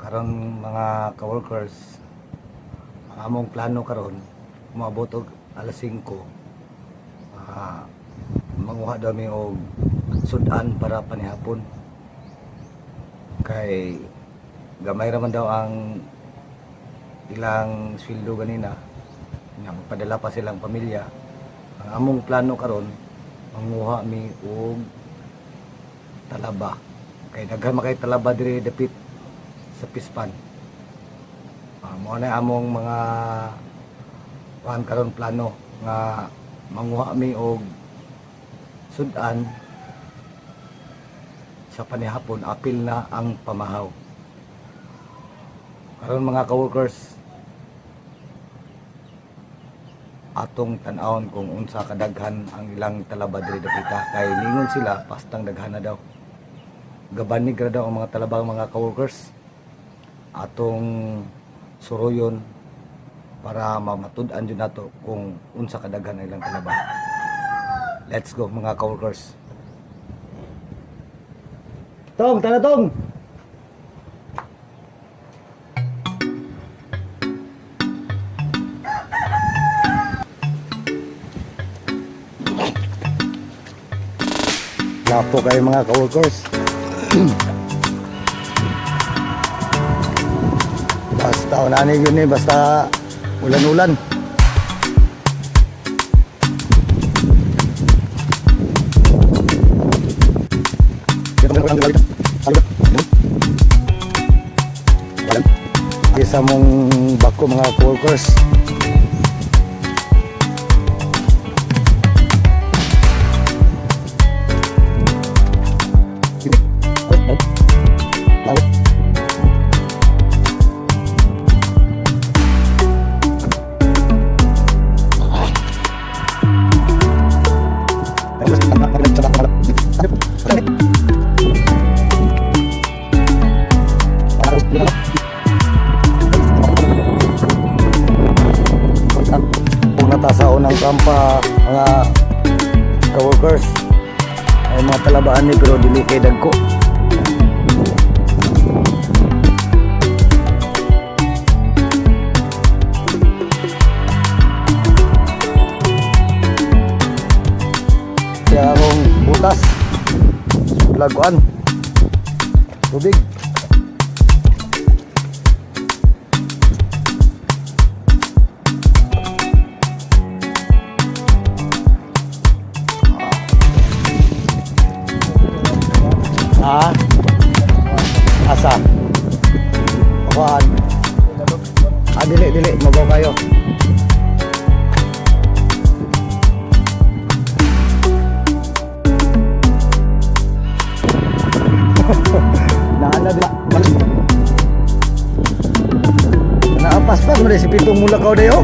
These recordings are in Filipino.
Karon mga ka-workers, ang among plano karon umabot og alas 5. Manguha daw mi og sudan para panihapon. Kay gamay raman daw ang ilang sweldo ganina. Nga magpadala pa silang pamilya. Ang among plano karon manguha mi og talaba. Kay daghan makay talaba diri dapit sa pispan. Mao na among mga karon plano nga manguha mi og sudan sa panihapon. Apil na ang pamahaw. Karon mga ka-workers, atong tan-awon kung unsa kadaghan ang ilang talaba diri dapita. Kay ningon sila pastang daghan na daw. Gabanig ra daw ang mga talaba mga ka-workers. Atong suruyon para mamatud-an jud nato kung unsa kadaghan ang ilang talaba. Let's go mga ka-workers. Tong, tara tong. Lapo kayo mga ka-workers. Basta unanig yun eh, basta ulan-ulan. Isa mong bako mga workers. Sa unang kampa mga ka-workers ay mga talabaan ni pero dili kay dagko. Kaya akong butas laguan tubig. Asa? Kuhaan. Dili, mabaw kayo. Naala dila. Naapas-pas mo si pitong mula kaw dayo.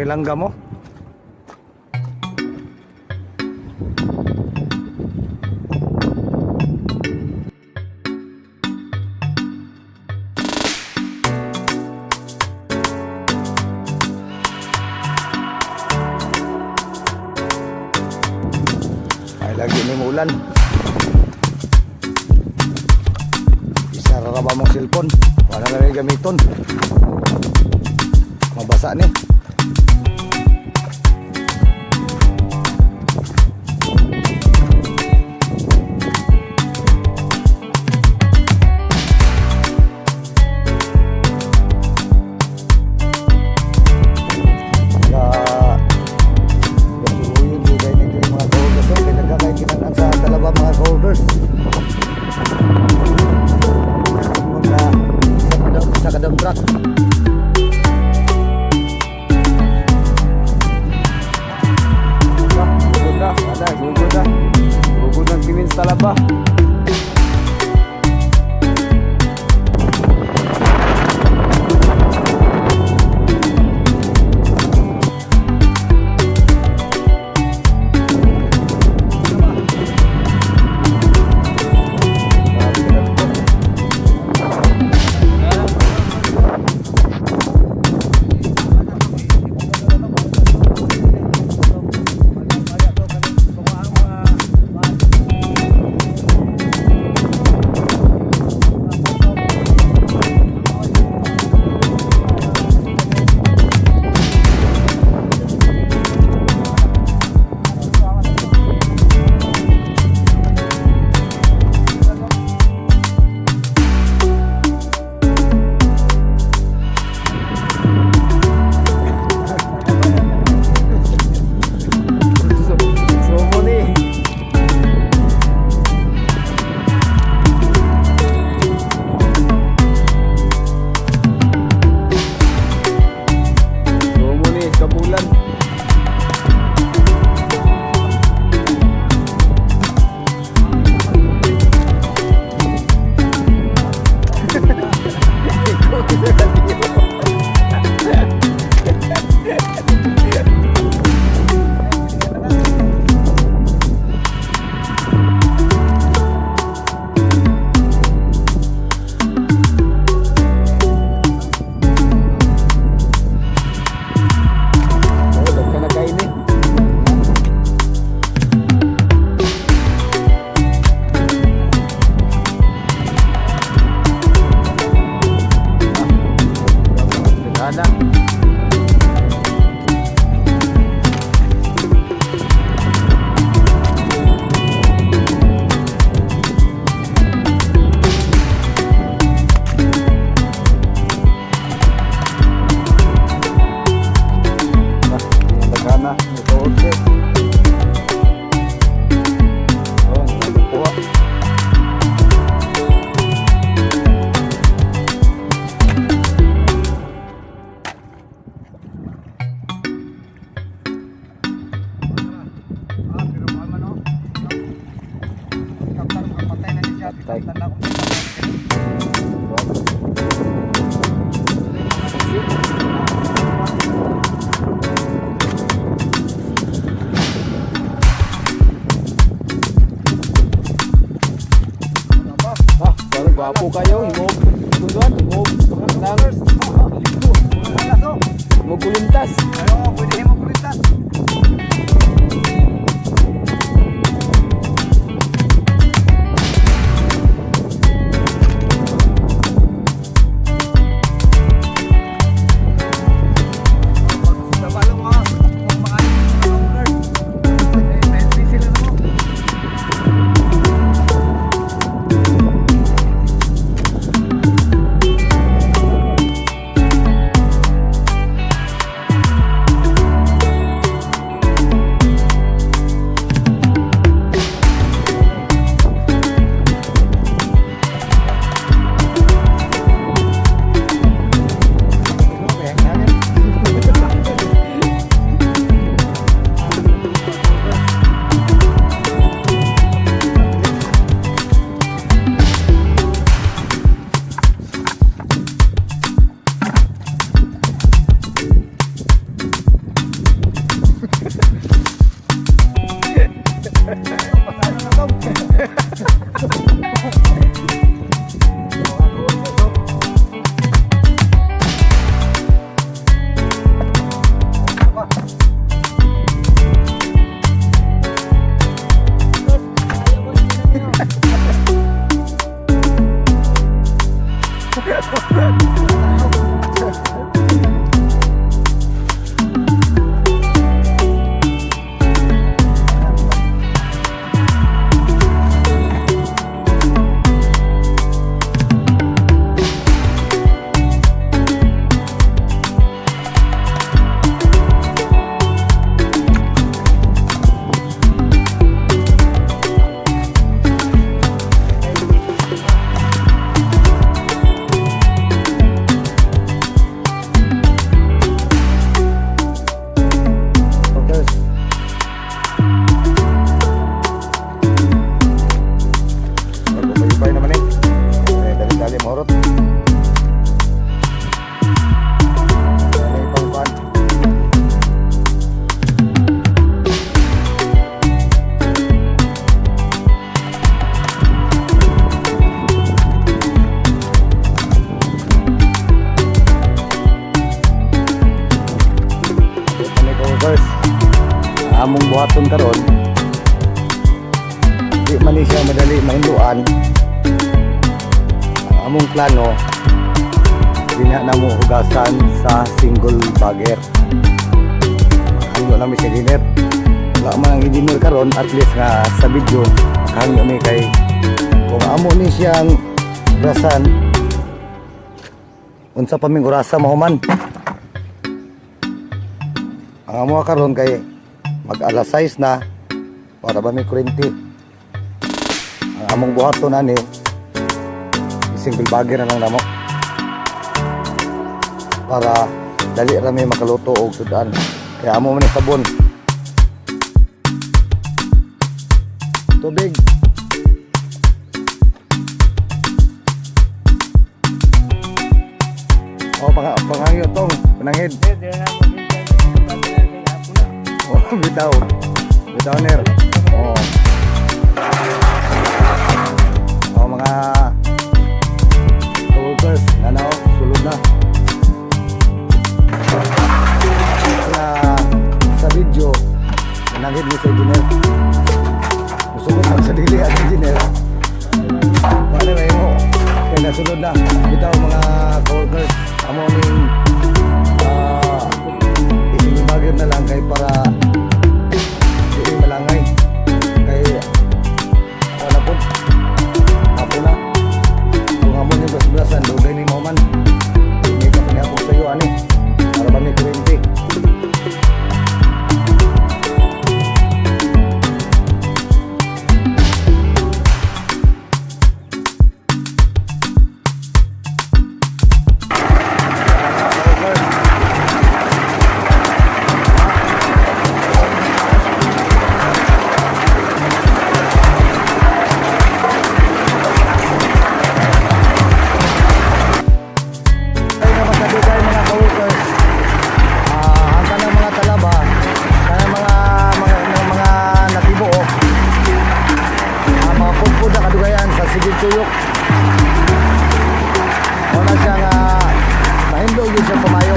Langga mo. lagi ni ulan. Isa ra ba mong cellphone? Wala na rin gamiton. Mabasa ni. Talaba. Gwapo kayo, himog tunduan, himog himog kulintas. Ano, pwede himog kulintas. ka-workers. Among buhaton karon. Di man ni siya madali mahinduan. Ang among plano diha na mo hugasan sa single bagger. Hangyo namin sa engineer. Wala man ang engineer karon, at least nga sa video hangyo mi kay kung amo ni siyang hugasan unsa pa ming orasa mahuman. Ang amo karon kay mag alas 6 na para ba may kurente. Ang among buhaton ani single bagger na lang namo para dali ra may makaluto og sudan. Kaya amo man ni sabon. Tubig. Oh, pangangyo tong panangid. Oh, bitaw. Bitaw ner. Oh. Oh, mga workers, nanaw, sulod na. Sa video, nanangid ni sa engineer. Musugot ang sa dili ang engineer. Paano may mo? Kaya nasulod na. Bitaw mga workers, amo ning bagay na lang kay para hindi malangay kay wala po ako na kung amo ni basbrasan dugay ni mo man hindi ka pinapok sa iyo ani para ba may kurente. Tuyok. Wala siya nga mahindog yun siya pumayo.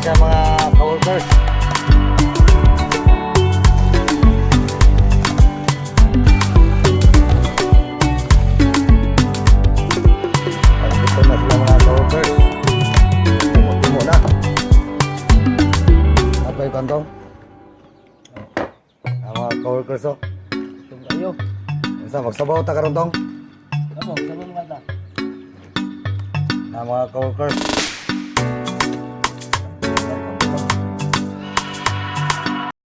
Sa mga ka-workers. Pagkito na sila mga ka-workers. Timo na. Apa yung kantong? Ang mga ka-workers o. Tung kayo. Isa, magsabaw ta karon tong. Sabaw mo kata. Ang mga ka-workers.